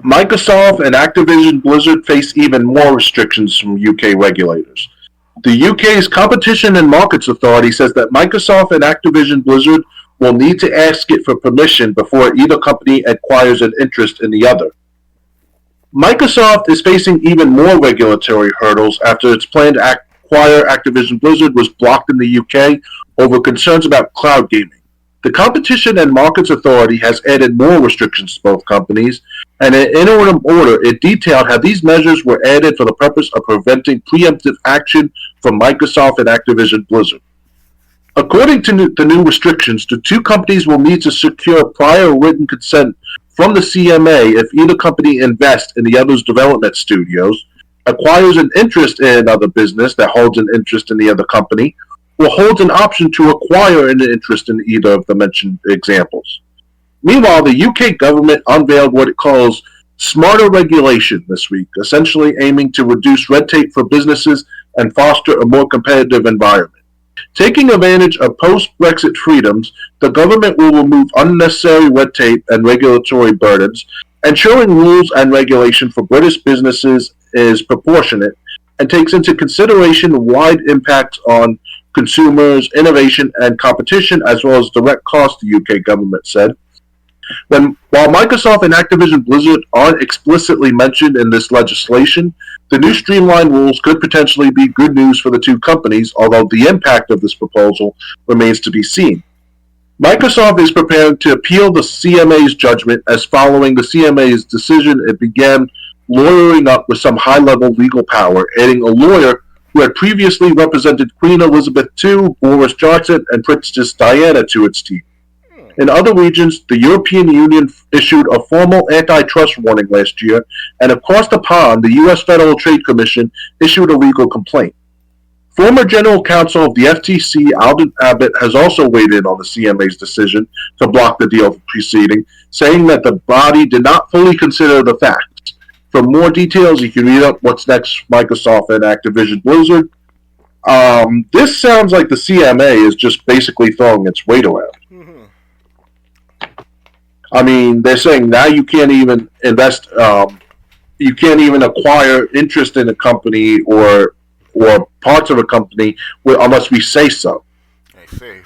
Microsoft and Activision-Blizzard face even more restrictions from UK regulators. The UK's Competition and Markets Authority says that Microsoft and Activision-Blizzard will need to ask it for permission before either company acquires an interest in the other. Microsoft is facing even more regulatory hurdles after its plan to acquire Activision Blizzard was blocked in the UK over concerns about cloud gaming. The Competition and Markets Authority has added more restrictions to both companies, and in an interim order, it detailed how these measures were added for the purpose of preventing preemptive action from Microsoft and Activision Blizzard. According to the new restrictions, the two companies will need to secure prior written consent from the CMA if either company invests in the other's development studios, acquires an interest in another business that holds an interest in the other company, or holds an option to acquire an interest in either of the mentioned examples. Meanwhile, the UK government unveiled what it calls smarter regulation this week, essentially aiming to reduce red tape for businesses and foster a more competitive environment. Taking advantage of post-Brexit freedoms, the government will remove unnecessary red tape and regulatory burdens, ensuring rules and regulation for British businesses is proportionate and takes into consideration wide impacts on consumers, innovation, and competition, as well as direct costs, the UK government said. While Microsoft and Activision Blizzard aren't explicitly mentioned in this legislation, the new streamlined rules could potentially be good news for the two companies, although the impact of this proposal remains to be seen. Microsoft is preparing to appeal the CMA's judgment, as following the CMA's decision, it began lawyering up with some high-level legal power, adding a lawyer who had previously represented Queen Elizabeth II, Boris Johnson, and Princess Diana to its team. In other regions, the European Union issued a formal antitrust warning last year, and across the pond, the U.S. Federal Trade Commission issued a legal complaint. Former General Counsel of the FTC, Alden Abbott, has also weighed in on the CMA's decision to block the deal proceeding, saying that the body did not fully consider the facts. For more details, you can read up what's next, Microsoft and Activision Blizzard. This sounds like the CMA is just basically throwing its weight around. Mm-hmm. I mean, they're saying now you can't even invest, you can't even acquire interest in a company or parts of a company unless we say so. I see.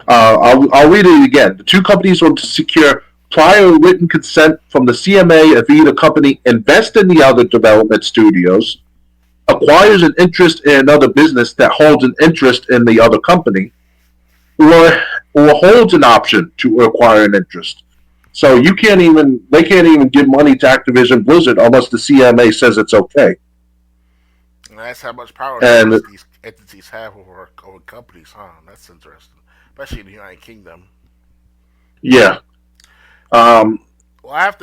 I'll read it again. The two companies will secure prior written consent from the CMA if either company invests in the other development studios, acquires an interest in another business that holds an interest in the other company, or holds an option to acquire an interest. So they can't even give money to Activision Blizzard unless the CMA says it's okay. And that's how much power these entities have over companies, huh? That's interesting, especially in the United Kingdom. Yeah. Well, I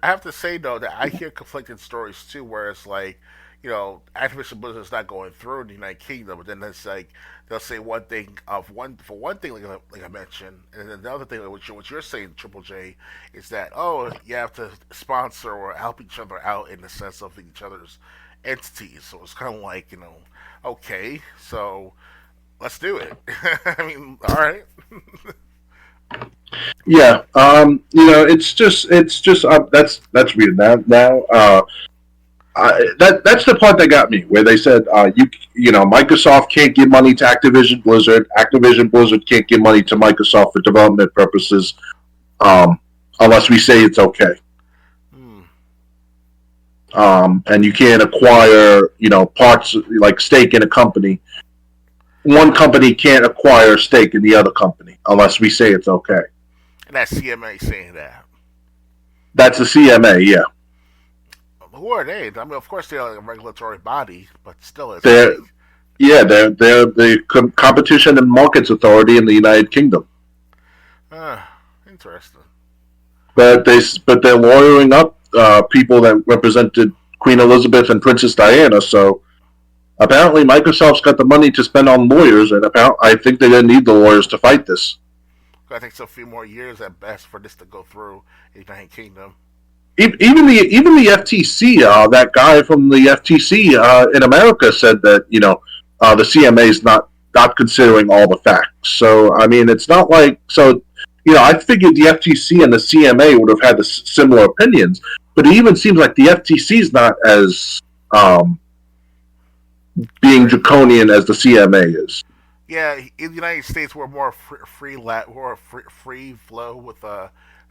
have to say though that I hear conflicting stories too, where it's like, Activision Blizzard is not going through in the United Kingdom, but then it's like they'll say one thing like I mentioned, and then the other thing, what you're saying, Triple J, is that you have to sponsor or help each other out in the sense of each other's entities. So it's kind of like okay, so let's do it. I mean, all right. Yeah. It's just that's weird. Now. That's the part that got me, where they said, Microsoft can't give money to Activision Blizzard. Activision Blizzard can't give money to Microsoft for development purposes, unless we say it's okay. And you can't acquire, parts like stake in a company. One company can't acquire a stake in the other company unless we say it's okay. And that's CMA saying that. That's the CMA, yeah. Who are they? I mean, of course they're like a regulatory body, but still, they're the Competition and Markets Authority in the United Kingdom. Interesting. But they're lawyering up people that represented Queen Elizabeth and Princess Diana. So apparently, Microsoft's got the money to spend on lawyers, and I think they're going to need the lawyers to fight this. I think it's a few more years at best for this to go through in the United Kingdom. Even the FTC, that guy from the FTC in America said that the CMA is not considering all the facts. So I mean, it's not like I figured the FTC and the CMA would have had similar opinions, but it even seems like the FTC is not as um, being draconian as the CMA is. Yeah, in the United States, we're more free flow with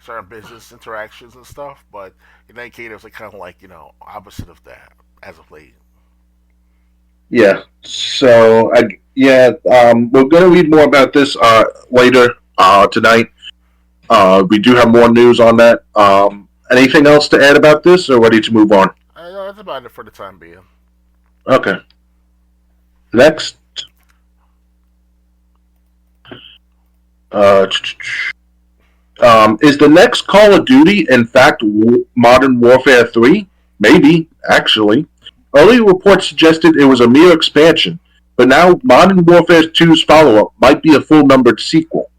certain business interactions and stuff. But United Kingdom's like kind of like opposite of that as of late. Yeah. So, we're going to read more about this later tonight. We do have more news on that. Anything else to add about this, or ready to move on? That's about it for the time being. Okay. Next. Uh, is the next Call of Duty, in fact, Modern Warfare 3? Maybe, actually. Early reports suggested it was a mere expansion, but now Modern Warfare 2's follow-up might be a full-numbered sequel.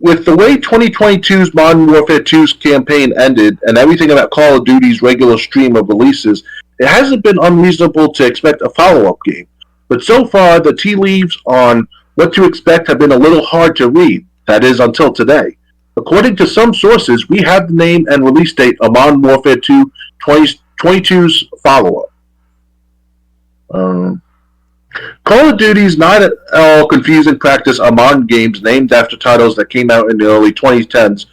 With the way 2022's Modern Warfare 2's campaign ended and everything about Call of Duty's regular stream of releases, it hasn't been unreasonable to expect a follow-up game. But so far, the tea leaves on what to expect have been a little hard to read, that is, until today. According to some sources, we have the name and release date of Modern Warfare 2 2022's follow-up. Call of Duty's not at all confusing practice of modern games named after titles that came out in the early 2010s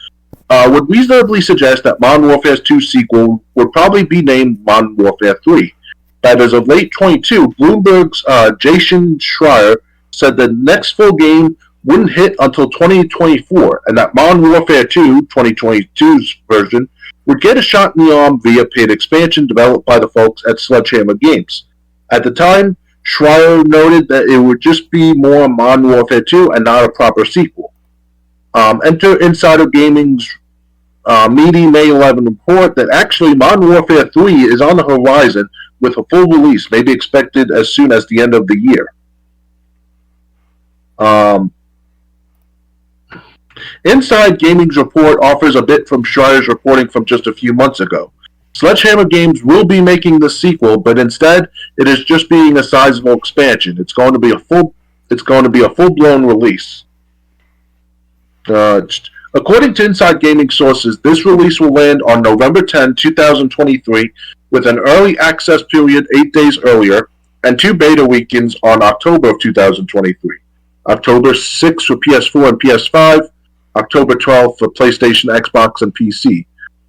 would reasonably suggest that Modern Warfare 2 sequel would probably be named Modern Warfare 3. That as of late 22, Bloomberg's Jason Schreier said the next full game wouldn't hit until 2024, and that Modern Warfare 2, 2022's version, would get a shot in the arm via paid expansion developed by the folks at Sledgehammer Games. At the time, Schreier noted that it would just be more Modern Warfare 2 and not a proper sequel. Enter Insider Gaming's meaty May 11 report that actually Modern Warfare 3 is on the horizon with a full release, maybe expected as soon as the end of the year. Inside Gaming's report offers a bit from Schreier's reporting from just a few months ago. Sledgehammer Games will be making the sequel, but instead it is just being a sizable expansion. It's going to be a full-blown release. According to Inside Gaming sources, this release will land on November 10, 2023, with an early access period 8 days earlier, and 2 beta weekends on October of 2023. October 6 for PS4 and PS5, October 12 for PlayStation, Xbox, and PC.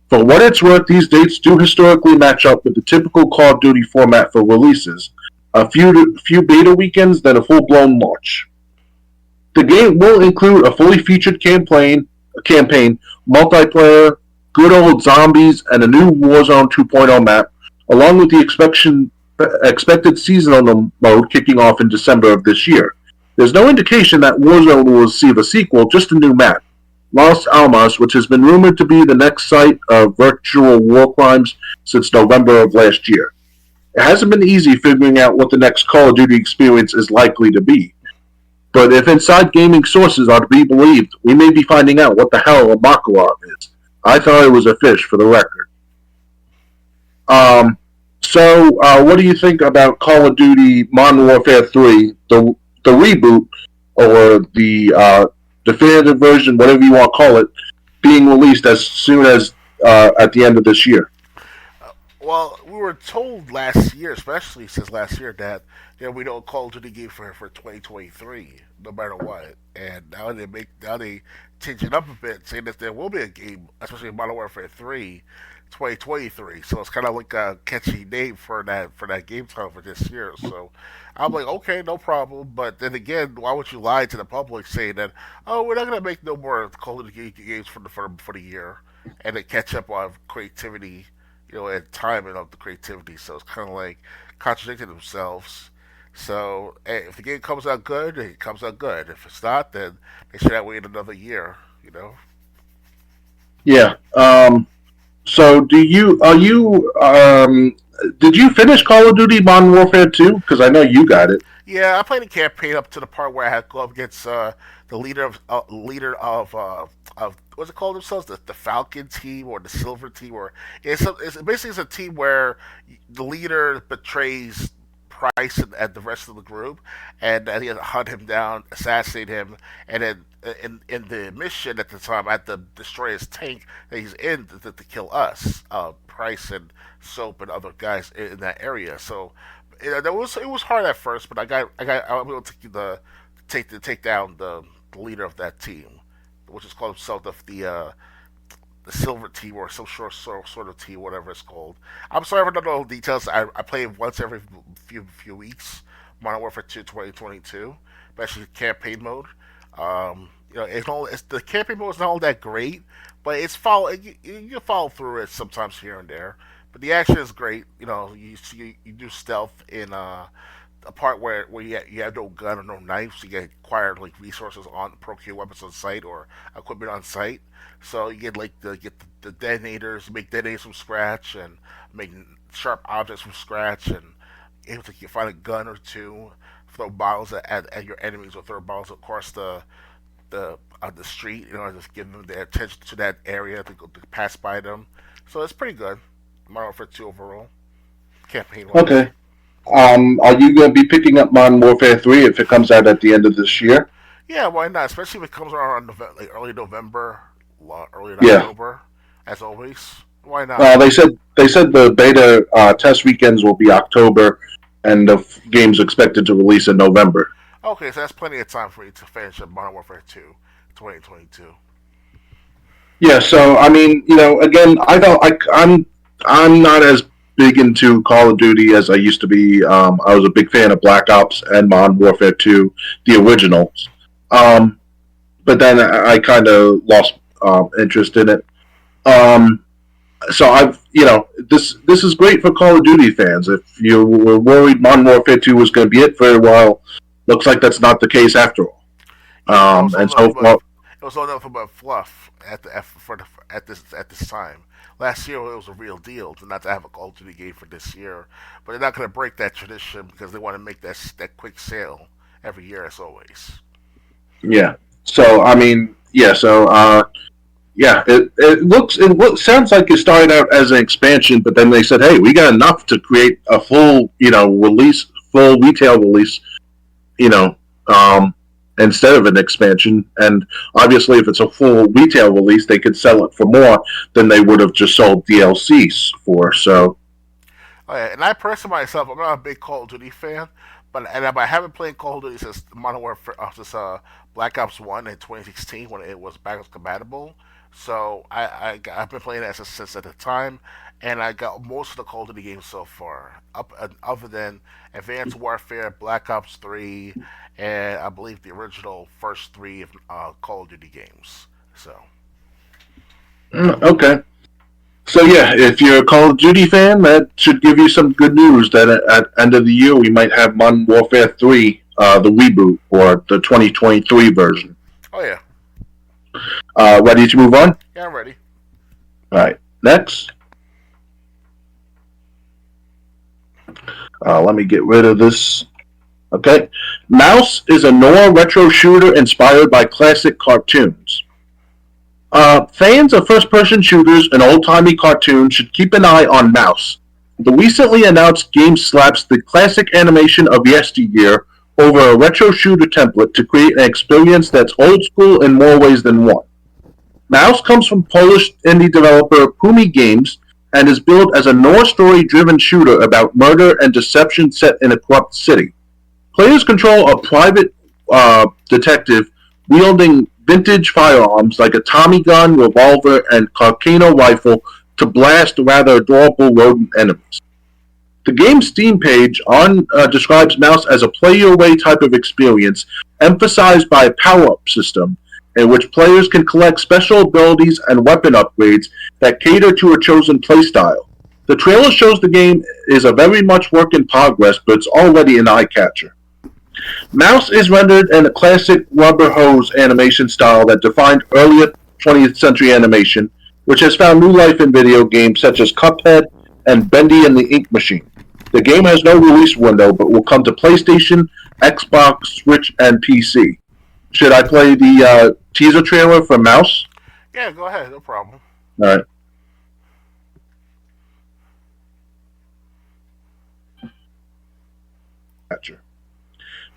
For what it's worth, these dates do historically match up with the typical Call of Duty format for releases. A few beta weekends, then a full-blown launch. The game will include a fully featured campaign, multiplayer, good old zombies, and a new Warzone 2.0 map, along with the expected seasonal mode kicking off in December of this year. There's no indication that Warzone will receive a sequel, just a new map. Los Alamos, which has been rumored to be the next site of virtual war crimes since November of last year. It hasn't been easy figuring out what the next Call of Duty experience is likely to be. But if Inside Gaming sources are to be believed, we may be finding out what the hell a Makarov is. I thought it was a fish, for the record. What do you think about Call of Duty Modern Warfare 3, the reboot, or the definitive version, whatever you want to call it, being released as soon as at the end of this year? Well, we were told last year, especially since last year, that we don't Call of Duty game for 2023, no matter what. And now they change it up a bit, saying that there will be a game, especially Modern Warfare 3, 2023. So it's kind of like a catchy name for that game title for this year. So I'm like, okay, no problem. But then again, why would you lie to the public saying that, oh, we're not gonna make no more Call of Duty games for the year, and then catch up on creativity, and timing of the creativity. So it's kind of like contradicting themselves. So if the game comes out good, it comes out good. If it's not, then they should have waited another year. Yeah. So did you finish Call of Duty Modern Warfare 2? Because I know you got it. Yeah, I played the campaign up to the part where I had to go up against the leader of what's it called themselves, the Falcon team or the Silver team, or it's basically a team where the leader betrays Price and the rest of the group, and he had to hunt him down, assassinate him, and then in the mission at the time, I had to destroy his tank that he's in to kill us, Price and Soap and other guys in that area. So it was hard at first, but I was able to take down the leader of that team, which is called himself the silver team or some sort of team, whatever it's called. I'm sorry if I don't know all the details. I play it once every few weeks. Modern Warfare 2 2022, especially campaign mode. The campaign mode is not all that great, but you can follow through it sometimes here and there. But the action is great. You do stealth in a part where you have no gun or no knife, so you get acquired like resources on procure weapons on site or equipment on site. So you get the detonators, make detonators from scratch, and make sharp objects from scratch, and able to find a gun or two, throw bottles at your enemies, or throw bottles across the street. Just give them their attention to that area to pass by them. So it's pretty good. Modern Warfare 2 overall campaign wise. Okay. Are you going to be picking up Modern Warfare 3 if it comes out at the end of this year? Yeah, why not? Especially if it comes around like early November, early Yeah. October, as always. Why not? They said the beta test weekends will be October, and the game's expected to release in November. Okay, so that's plenty of time for you to finish up Modern Warfare 2, 2022. Yeah. So I mean, again, I'm not as big into Call of Duty as I used to be. I was a big fan of Black Ops and Modern Warfare 2, the originals. But then I kind of lost interest in it. So this is great for Call of Duty fans. If you were worried Modern Warfare 2 was going to be it for a while, looks like that's not the case after all. And so far, it was all nothing but fluff at this time. Last year it was a real deal to not to have a Call of Duty game for this year, but they're not going to break that tradition because they want to make that quick sale every year as always. yeah. So I mean, yeah. So yeah, it sounds like it started out as an expansion, but then they said, hey, we got enough to create a full full retail release, you know, instead of an expansion. And obviously, if it's a full retail release, they could sell it for more than they would have just sold DLCs for. So, Oh, yeah. And I personally myself, I'm not a big Call of Duty fan, but I haven't played Call of Duty since Modern Warfare, since Black Ops 1 in 2016 when it was backwards compatible. So I've been playing that since at the time, and I got most of the Call of Duty games so far, other than Advanced Warfare, Black Ops 3, and I believe the original first three Call of Duty games. So okay. So yeah, if you're a Call of Duty fan, that should give you some good news that at end of the year we might have Modern Warfare 3, the reboot, or the 2023 version. oh yeah, Ready to move on? yeah, I'm ready. All right. Next. Let me get rid of this. Okay. Mouse is a noir retro shooter inspired by classic cartoons. Fans of first-person shooters and old-timey cartoons should keep an eye on Mouse. The recently announced game slaps the classic animation of yesteryear over a retro shooter template to create an experience that's old school in more ways than one. Mouse comes from Polish indie developer Pumi Games and is billed as a noir story-driven shooter about murder and deception set in a corrupt city. Players control a private detective wielding vintage firearms like a Tommy gun, revolver, and Carcano rifle to blast rather adorable rodent enemies. The game's Steam page describes Mouse as a play-your-way type of experience, emphasized by a power-up system, in which players can collect special abilities and weapon upgrades that cater to a chosen playstyle. The trailer shows the game is a very much work in progress, but it's already an eye-catcher. Mouse is rendered in a classic rubber hose animation style that defined earlier 20th century animation, which has found new life in video games such as Cuphead and Bendy and the Ink Machine. The game has no release window, but will come to PlayStation, Xbox, Switch, and PC. Should I play the teaser trailer for Mouse? Yeah, go ahead, no problem. All right.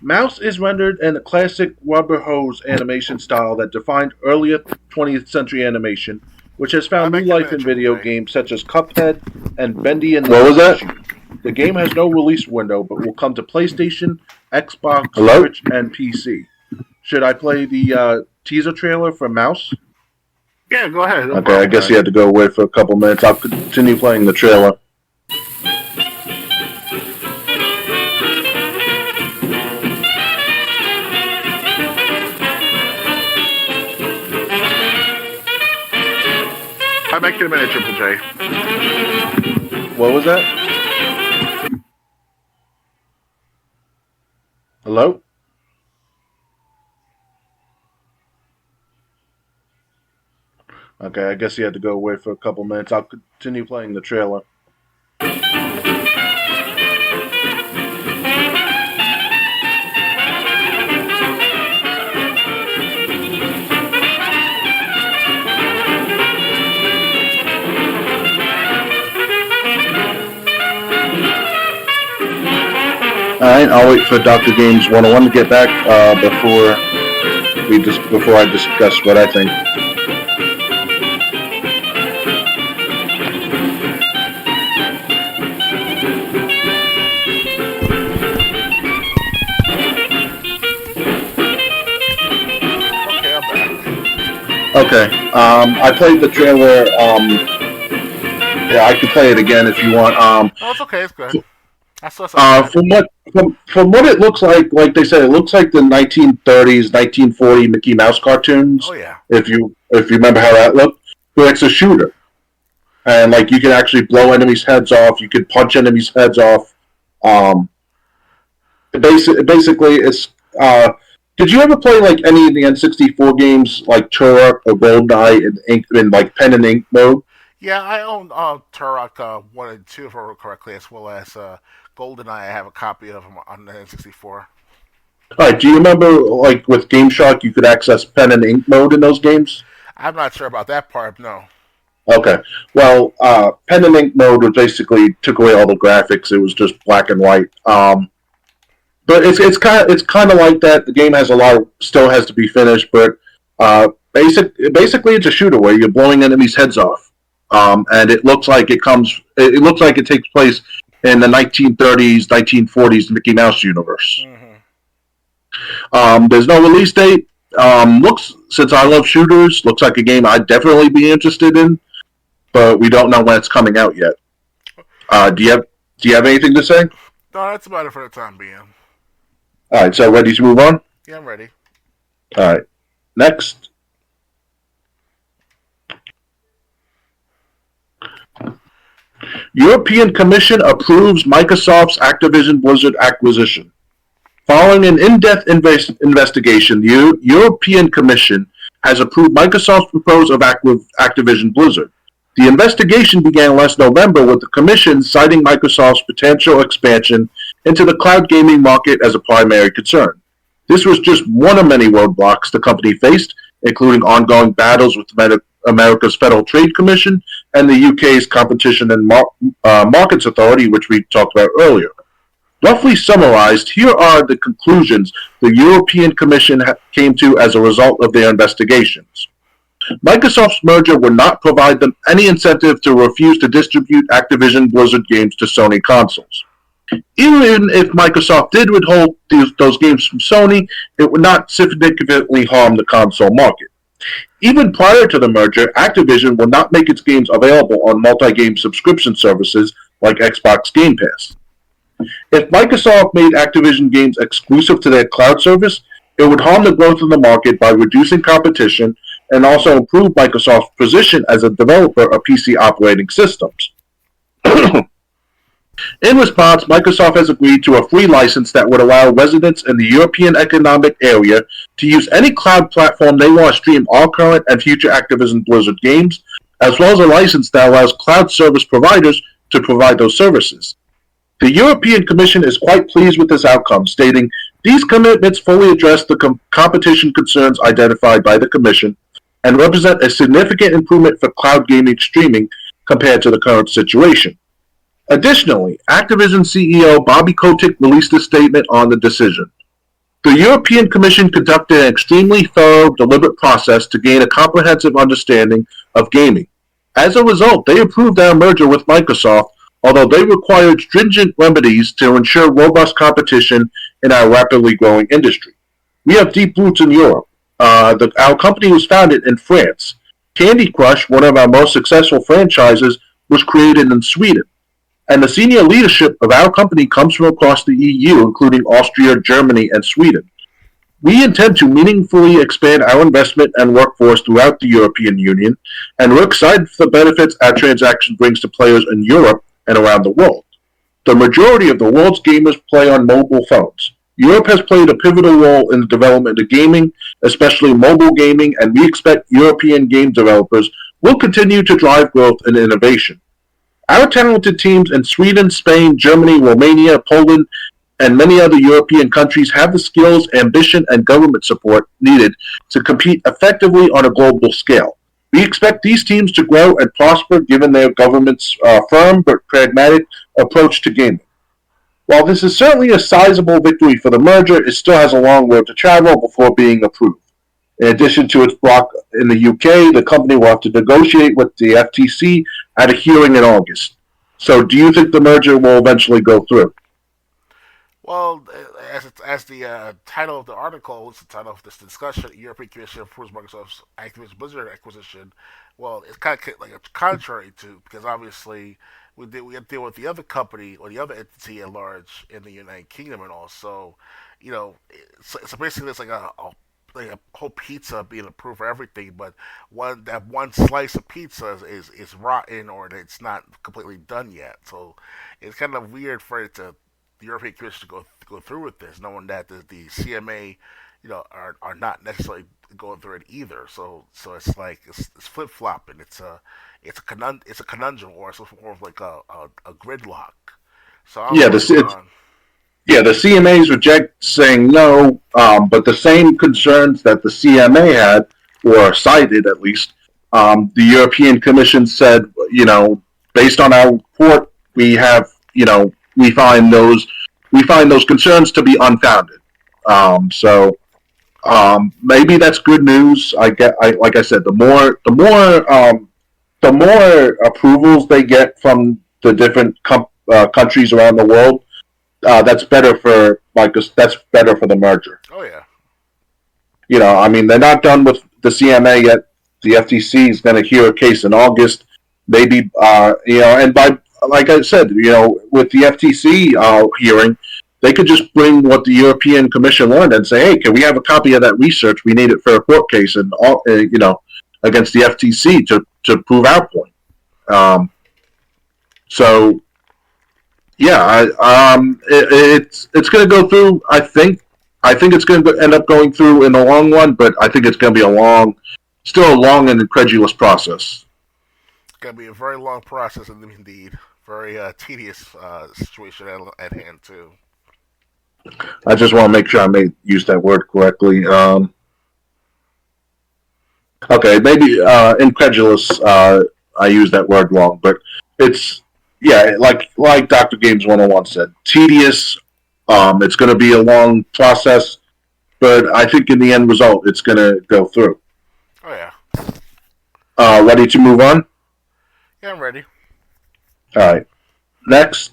Mouse is rendered in a classic rubber hose animation style that defined earlier 20th century animation, which has found new life in video games such as Cuphead and Bendy and What was that? The game has no release window, but will come to PlayStation, Xbox, Hello? Switch, and PC. Should I play the teaser trailer for Mouse? Yeah, go ahead. Okay, I guess you had to go away for a couple minutes. I'll continue playing the trailer. I'm back in a minute, Triple J. What was that? Hello? Okay, I guess you had to go away for a couple minutes. I'll continue playing the trailer. Alright, I'll wait for Dr. Games 101 to get back before I discuss what I think. Okay, I played the trailer. Yeah, I could play it again if you want. Oh, it's okay. It's good. I saw something. From what it looks like they said, it looks like the 1930s, 1940 Mickey Mouse cartoons. Oh yeah. If you remember how that looked, but it's a shooter, and like you can actually blow enemies' heads off. You could punch enemies' heads off. Basically, it's. Did you ever play like any of the N64 games like Turok or GoldenEye in like pen and ink mode? Yeah, I own Turok 1 and 2, if I remember correctly, as well as GoldenEye. I have a copy of them on the N64. All right. Do you remember, like with Game Shark, you could access pen and ink mode in those games? I'm not sure about that part. No. Okay. Well, pen and ink mode was basically took away all the graphics. It was just black and white. But it's kind of like that. The game has still has to be finished, but basically it's a shooter where you're blowing enemies' heads off. And it looks like it takes place in the 1930s, 1940s Mickey Mouse universe. Mm-hmm. There's no release date. Since I love shooters, looks like a game I'd definitely be interested in, but we don't know when it's coming out yet. Do you have anything to say? No, that's about it for the time being. All right, so ready to move on? Yeah, I'm ready. All right, next. European Commission approves Microsoft's Activision-Blizzard acquisition. Following an in-depth investigation, the European Commission has approved Microsoft's proposal of Activision-Blizzard. The investigation began last November with the Commission citing Microsoft's potential expansion into the cloud gaming market as a primary concern. This was just one of many roadblocks the company faced, including ongoing battles with America's Federal Trade Commission and the UK's Competition and Markets Authority, which we talked about earlier. Roughly summarized, here are the conclusions the European Commission came to as a result of their investigations. Microsoft's merger would not provide them any incentive to refuse to distribute Activision Blizzard games to Sony consoles. Even if Microsoft did withhold those games from Sony, it would not significantly harm the console market. Even prior to the merger, Activision would not make its games available on multi-game subscription services like Xbox Game Pass. If Microsoft made Activision games exclusive to their cloud service, it would harm the growth of the market by reducing competition and also improve Microsoft's position as a developer of PC operating systems. In response, Microsoft has agreed to a free license that would allow residents in the European Economic Area to use any cloud platform they want to stream all current and future Activision Blizzard games, as well as a license that allows cloud service providers to provide those services. The European Commission is quite pleased with this outcome, stating, "These commitments fully address the competition concerns identified by the Commission and represent a significant improvement for cloud gaming streaming compared to the current situation." Additionally, Activision CEO Bobby Kotick released a statement on the decision. The European Commission conducted an extremely thorough, deliberate process to gain a comprehensive understanding of gaming. As a result, they approved our merger with Microsoft, although they required stringent remedies to ensure robust competition in our rapidly growing industry. We have deep roots in Europe. Our company was founded in France. Candy Crush, one of our most successful franchises, was created in Sweden. And the senior leadership of our company comes from across the EU, including Austria, Germany, and Sweden. We intend to meaningfully expand our investment and workforce throughout the European Union, and we're excited for the benefits our transaction brings to players in Europe and around the world. The majority of the world's gamers play on mobile phones. Europe has played a pivotal role in the development of gaming, especially mobile gaming, and we expect European game developers will continue to drive growth and innovation. Our talented teams in Sweden, Spain, Germany, Romania, Poland, and many other European countries have the skills, ambition, and government support needed to compete effectively on a global scale. We expect these teams to grow and prosper given their government's firm but pragmatic approach to gaming. While this is certainly a sizable victory for the merger, it still has a long road to travel before being approved. In addition to its block in the UK, the company will have to negotiate with the FTC at a hearing in August. So do you think the merger will eventually go through? Well, as the title of the article, it's the title of this discussion, European Commission approves Microsoft's Activision-Blizzard acquisition. Well, it's kind of like a contrary to, because obviously we have to deal with the other company or the other entity at large in the United Kingdom, and also, so basically it's like a whole pizza being approved for everything, but one slice of pizza is rotten or it's not completely done yet. So it's kind of weird for the European Commission to go through with this, knowing that the CMA, are not necessarily going through it either. So it's like it's flip flopping. It's a conundrum, or it's more of like a gridlock. So the CMA's reject saying no, but the same concerns that the CMA had, or cited at least, the European Commission said, based on our report, we have, we find those concerns to be unfounded. Maybe that's good news. Like I said, the more approvals they get from the different countries around the world, that's better for that's better for the merger. Oh yeah. They're not done with the CMA yet. The FTC is going to hear a case in August. Maybe and by like I said, with the FTC hearing, they could just bring what the European Commission learned and say, hey, can we have a copy of that research? We need it for a court case, and against the FTC to prove our point. It's going to go through. I think it's going to end up going through in the long run, but I think it's going to be still a long and incredulous process. It's going to be a very long process, indeed. Very tedious situation at hand too. I just want to make sure I may use that word correctly. Okay, maybe incredulous. I used that word wrong, but it's like Dr. Games 101 said, tedious. It's going to be a long process, but I think in the end result, it's going to go through. Oh yeah. Ready to move on? Yeah, I'm ready. All right. Next.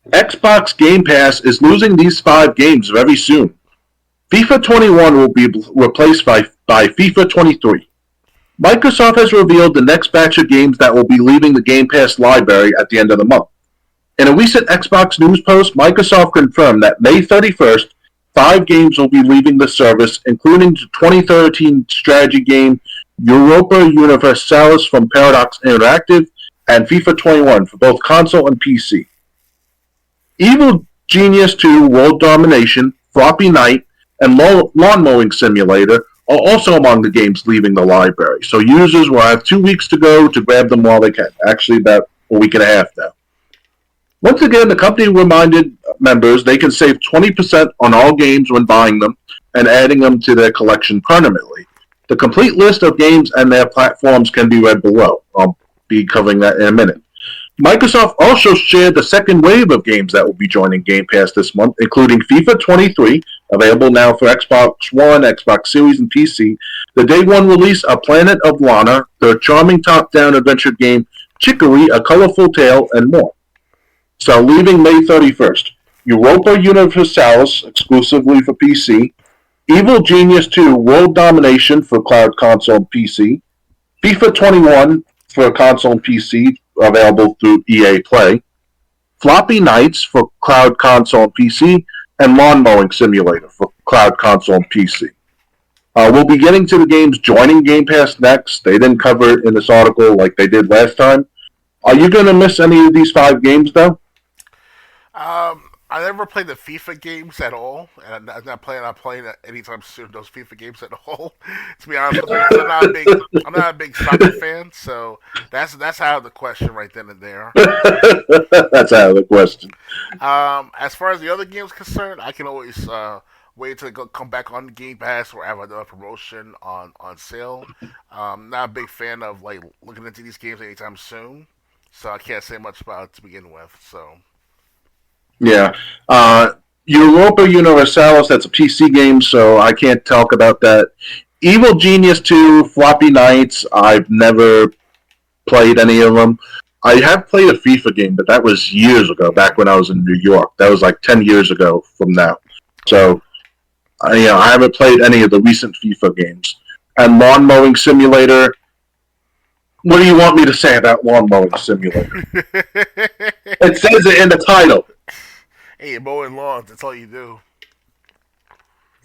Xbox Game Pass is losing these 5 games very soon. FIFA 21 will be replaced by FIFA 23. Microsoft has revealed the next batch of games that will be leaving the Game Pass library at the end of the month. In a recent Xbox news post, Microsoft confirmed that May 31st, 5 games will be leaving the service, including the 2013 strategy game Europa Universalis from Paradox Interactive and FIFA 21 for both console and PC. Evil Genius 2 World Domination, Floppy Knight, and Lawn Mowing Simulator are also among the games leaving the library, so users will have 2 weeks to go to grab them while they can. Actually, about a week and a half now. Once again, the company reminded members they can save 20% on all games when buying them and adding them to their collection permanently. The complete list of games and their platforms can be read below. I'll be covering that in a minute. Microsoft also shared the second wave of games that will be joining Game Pass this month, including FIFA 23, available now for Xbox One, Xbox Series, and PC. The day one release of Planet of Lana, the charming top-down adventure game Chicory, A Colorful Tale, and more. So leaving May 31st, Europa Universalis, exclusively for PC, Evil Genius 2, World Domination for Cloud Console and PC, FIFA 21 for console and PC, available through EA Play, Floppy Nights for Cloud Console and PC, and Lawn Mowing Simulator for Cloud Console and PC. We'll be getting to the games joining Game Pass next. They didn't cover it in this article like they did last time. Are you going to miss any of these 5 games, though? I never played the FIFA games at all, and I'm not planning on playing anytime soon those FIFA games at all. To be honest with you, I'm not a big soccer fan, so that's out of the question right then and there. That's out of the question. As far as the other games concerned, I can always wait to come back on the Game Pass or have another promotion on sale. Not a big fan of like looking into these games anytime soon, so I can't say much about it to begin with. So. Yeah. Europa Universalis, that's a PC game, so I can't talk about that. Evil Genius 2, Floppy Nights, I've never played any of them. I have played a FIFA game, but that was years ago, back when I was in New York. That was like 10 years ago from now. So, I haven't played any of the recent FIFA games. And Lawn Mowing Simulator, what do you want me to say about Lawn Mowing Simulator? It says it in the title. Hey, you're mowing lawns. That's all you do.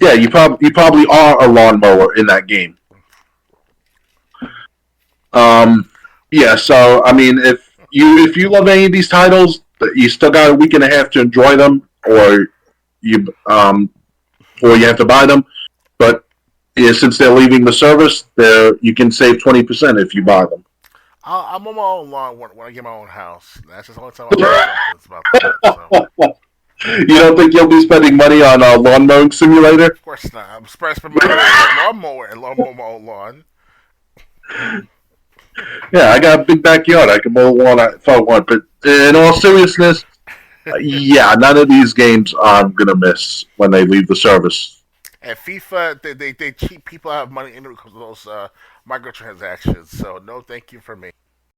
Yeah, you probably are a lawnmower in that game. Yeah. So I mean, if you love any of these titles, you still got a week and a half to enjoy them, or you have to buy them. But since they're leaving the service, you can save 20% if you buy them. I'm on my own lawn when I get my own house. That's just the only time I talk about that. So. You don't think you'll be spending money on a lawn mowing simulator? Of course not. I'm spending money on a lawnmower and mow my own lawn. Yeah, I got a big backyard. I can mow the lawn if I want. But in all seriousness, yeah, none of these games I'm going to miss when they leave the service. And FIFA, they cheat people out of money in it because of those microtransactions. So no thank you for me.